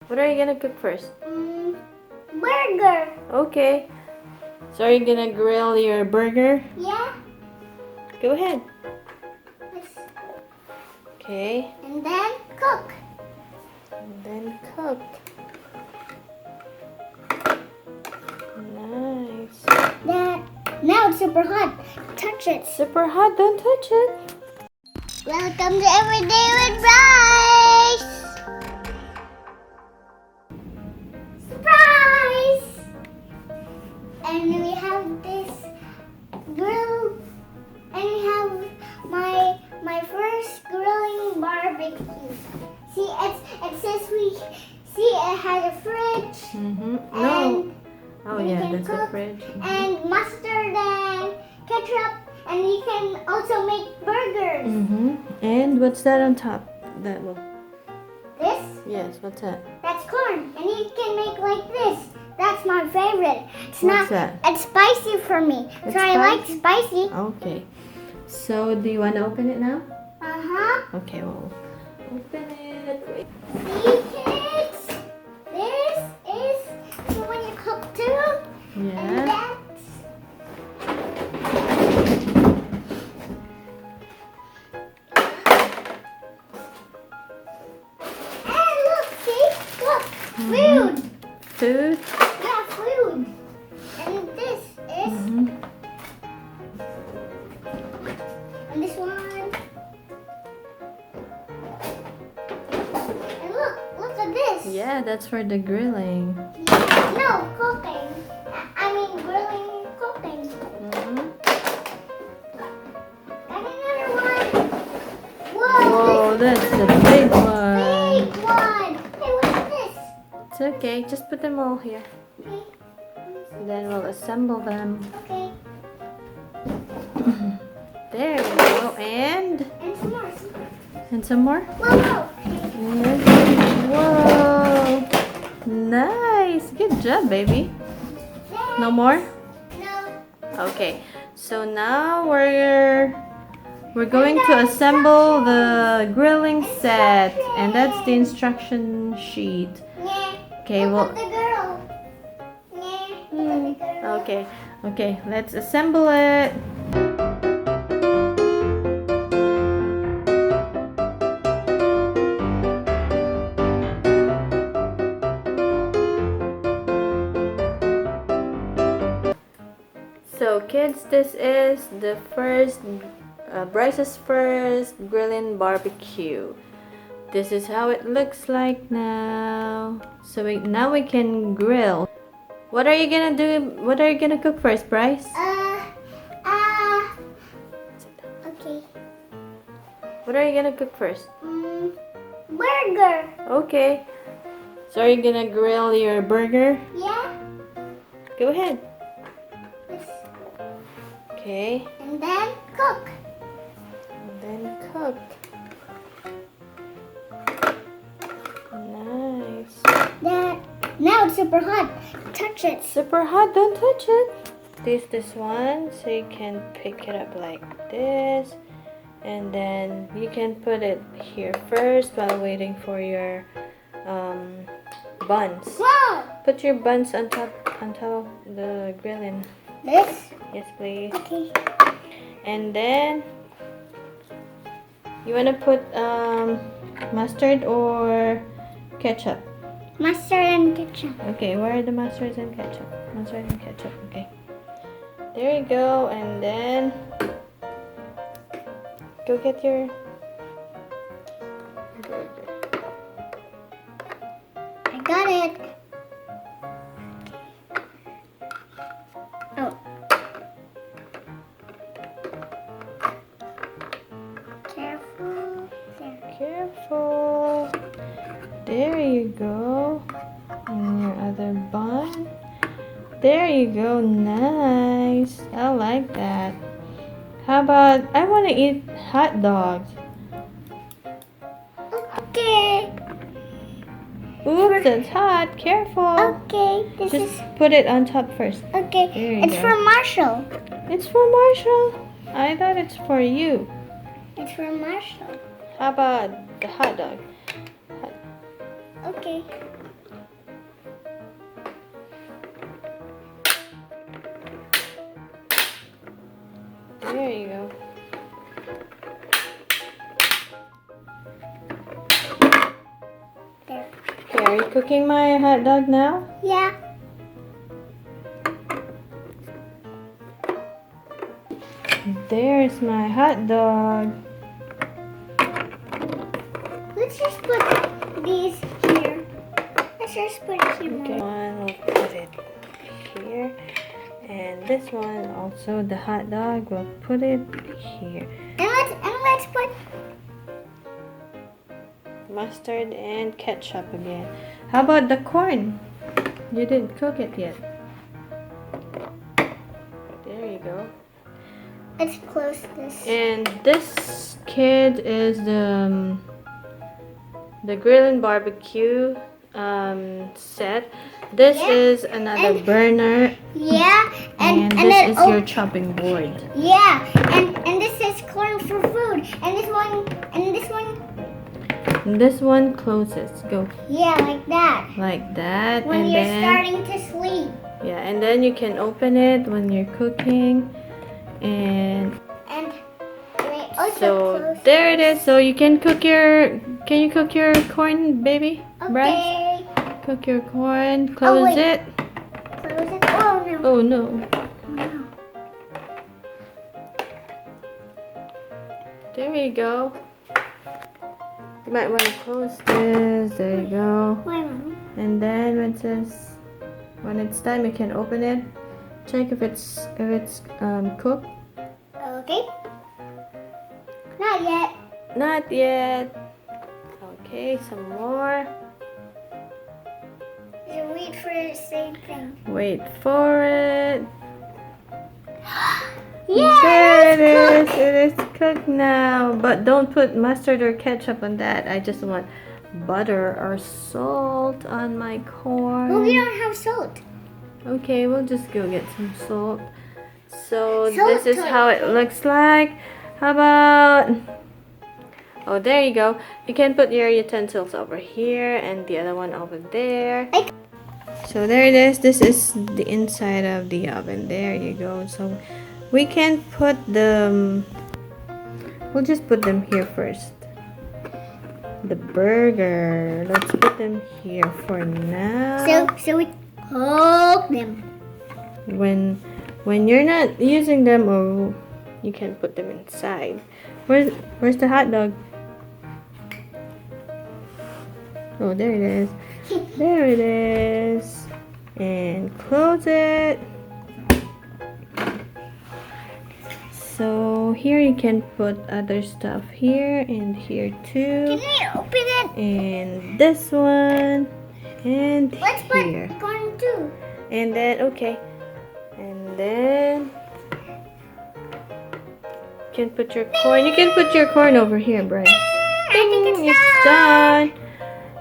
What are you gonna cook first? Burger. Okay. So are you gonna grill your burger? Yeah. Go ahead. Let's- Okay. And then cook. And then cook. Nice. That. Now it's super hot. Touch it. Super hot, don't touch it. Welcome to Everyday with Bryce. Surprise! And we have this grill, and we have my first grilling barbecue. See, it says it has a fridge. No. Oh we yeah, can that's the cook, fridge. And mustard and ketchup, and you can also make burgers. And what's that on top? That one. This. Yes, what's that? That's corn, and you can make like this. That's my favorite. It's What's not. that? It's spicy for me, It's so I like spicy. Okay. So do you want to open it now? Uh-huh. Okay, well, open it. Wait. See, kids, this is for when you cook too. And Yeah. that's. And look, see, look, food. Food. Yeah, food. And this is. And this one. And look at this. Yeah, that's for the grilling. No, cooking. I mean grilling cooking. And another one. Whoa, This that's a big one. big one. Hey, what's this? It's okay, just put them all here. Okay. Then we'll assemble them. Okay. There we go. And And some more. some more. Whoa. Yes. Whoa. Nice. Good job, baby. No more? No. Okay. So now we're going to assemble the grilling set, and that's the instruction sheet. Yeah. Okay, Look well, at the girl. Yeah. Look at the girl. okay, let's assemble it. So kids, this is the first Bryce's first Grillin barbecue. This is how it looks like now. So now we can grill. What are you gonna do? What are you gonna cook first, Bryce? Okay. What are you gonna cook first? Burger. Okay. So are you gonna grill your burger? Yeah. Go ahead. This. Okay. And then cook. And then cook. Nice. That. Now it's super hot. Touch it. Super hot, don't touch it. This one, so you can pick it up like this. And then you can put it here first while waiting for your buns. Whoa. Put your buns on top of the grilling. This. Yes, please. Okay. And then you wanna put mustard or ketchup? Mustard and ketchup. Okay, where are the mustards and ketchup? Mustard and ketchup. Okay. There you go, and then go get your burger. I got it. Oh. Careful. There. Careful. There you go. And your other bun. There you go. Nice. I like that. How about, I want to eat hot dogs. Okay. Oops, it's hot. Careful. Okay. This Just is put it on top first. okay. There you It's go. for Marshall. It's for Marshall. I thought it's for you. It's for Marshall. How about the hot dog? Okay. There you go. There. Okay, are you cooking my hot dog now? Yeah. There's my hot dog. Let's just put these here. Let's just put it here. Okay, one we'll put it here. And this one also, the hot dog, we'll put it here. And let's put Mustard and ketchup again. How about the corn? You didn't cook it yet. There you go. let's close this. And this kid is the Grillin barbecue set. This Yeah. is another And- burner, Yeah, and and this then is oh, your chopping board. yeah, and this is corn for food, and this one And this one closes. Go yeah, like that. like that, When and you're then starting to sleep, yeah, and then you can open it when you're cooking, and and we also so close. there it is. So you can cook your. Can you cook your corn, baby? Bryce? Okay, Cook your corn. Close wait. it. close it. Oh no. Oh no. No. There you go. You might want to close this. There you go. Wait, Mommy. And then when it's time, you can open it. Check if it's cooked. Okay. Not yet. Not yet. Okay, some more. You wait for the same thing. Wait for it. Yeah, There it it's is. It is cooked now. But don't put mustard or ketchup on that. I just want butter or salt on my corn. Well, we don't have salt. Okay, we'll just go get some salt. So Salt this is how it looks like. How about... Oh, there you go. You can put your utensils over here and the other one over there. So there it is. This is the inside of the oven. There you go. So we can put them... We'll just put them here first. The burger. Let's put them here for now. So we cook them. When you're not using them, or you can put them inside. Where's the hot dog? Oh, there it is. There it is. And close it. So here you can put other stuff here and here too. Can we open it? And this one. And Let's put here. corn too. And then, okay. And then you can put your corn. You can put your corn over here, Bryce. I think It's done.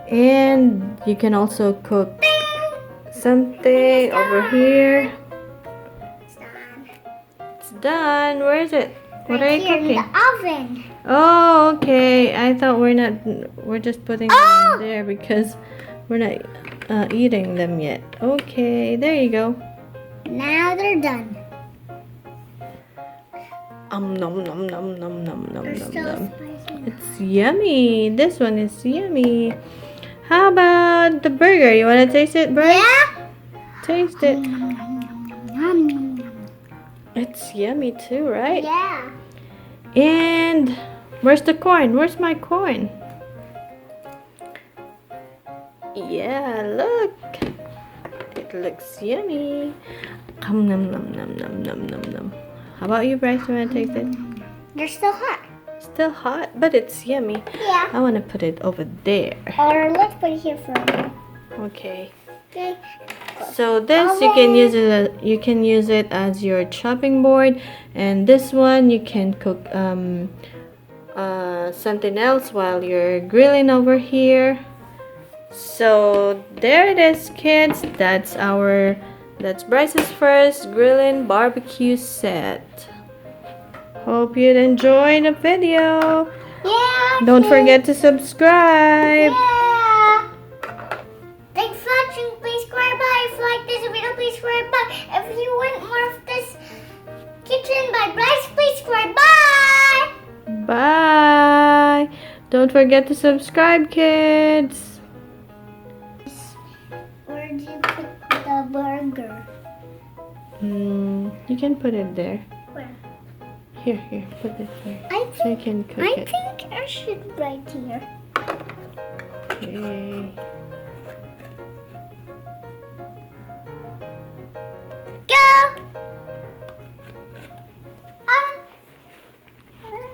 And you can also cook something over here. It's done. It's done. Where is it? What are you Here in cooking? the oven. Oh, okay. I thought we're just putting them there because we're not eating them yet. Okay, there you go. Now they're done. Nom nom nom nom nom nom They're nom so nom. spicy. It's yummy. This one is yummy. How about the burger? You want to taste it, Bryce? Yeah. Taste it. Yum. It's yummy too, right? Yeah. And where's the corn? Where's my corn? Yeah, look. It looks yummy. Nom nom nom nom nom nom nom nom. How about you, Bryce? You want to taste it? They're still hot. Still hot, but it's yummy. Yeah. I want to put it over there. Or let's put it here for a minute. Okay. Okay. So this you can use it as your chopping board, and this one you can cook something else while you're grilling over here. So there it is, kids. That's Bryce's first Grillin barbecue set. Hope you'd enjoy the video. Yeah. Don't forget to subscribe. Yeah. Thanks for watching. Please subscribe. If you like this video, please subscribe. If you want more of this kitchen by Bryce, please subscribe. Bye! Bye! Don't forget to subscribe, kids! Where do you put the burger? You can put it there. Where? Here, put it here. I So you think, can cook I it. think I should right here. Okay.